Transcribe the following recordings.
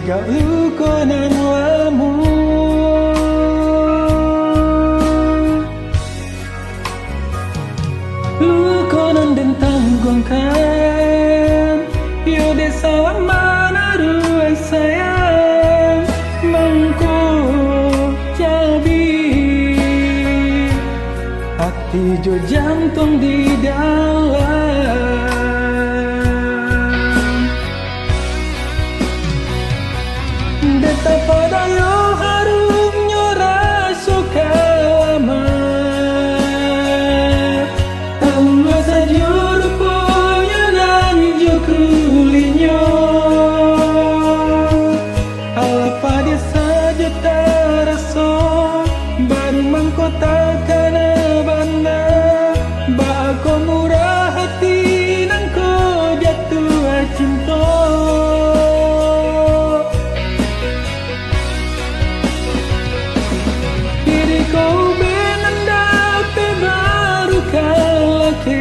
Tiga ukonan wamu Lukonan dan tanggungkan Yo desa mana ruai sayang Mangko jabi Hati jo jantung di dalam Deta pada yo harumnya rasa lama Tangga sajur punya nanjo kulinya Apa dia saja terasa Baru mangkota kana banda Bako murah hati nangko jatuh cinta Kau benandape baru kalakin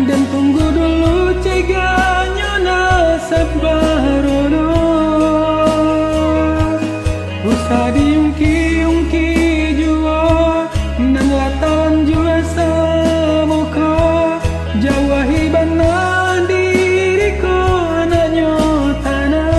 Dan tunggu dulu cegahnya nasab baru Usah diungki-ungki jua Nang latawan jua samuka Jawahi bana diriku nanyo tanah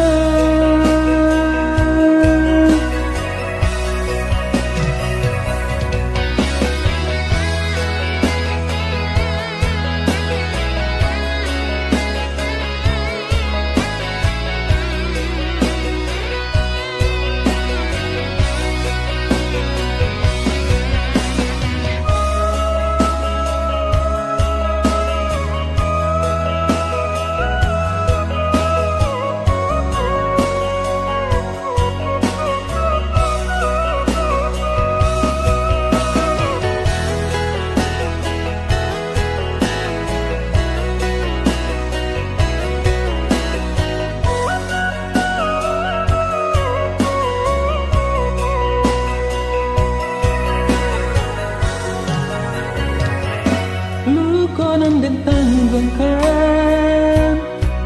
Lukonan dan tanggungkan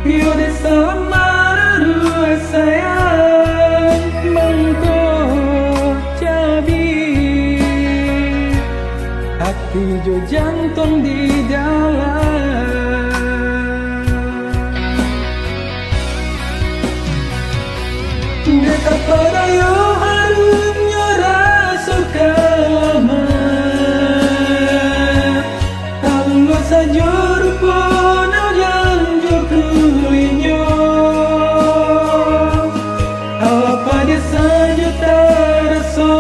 Yo desa mana dua sayang Mangko jabi Hati jo jantung di dalam Deta pada yo harumnya rasa lama Sajur pun janjur kulinya Apa dia saja terasa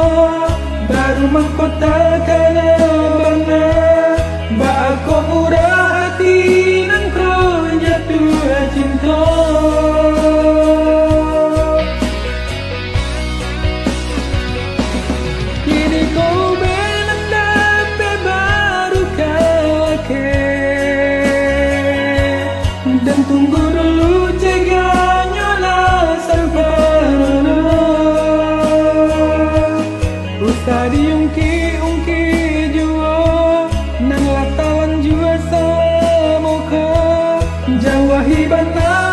Baru mahkota kana bangga Bako murah hati nang kau jatuh cinta Kini kau benandape baru dan tunggu dulu cegahnya nasal parana Usah diungki-ungki jua Nang latawan jua samuka Jawahi bana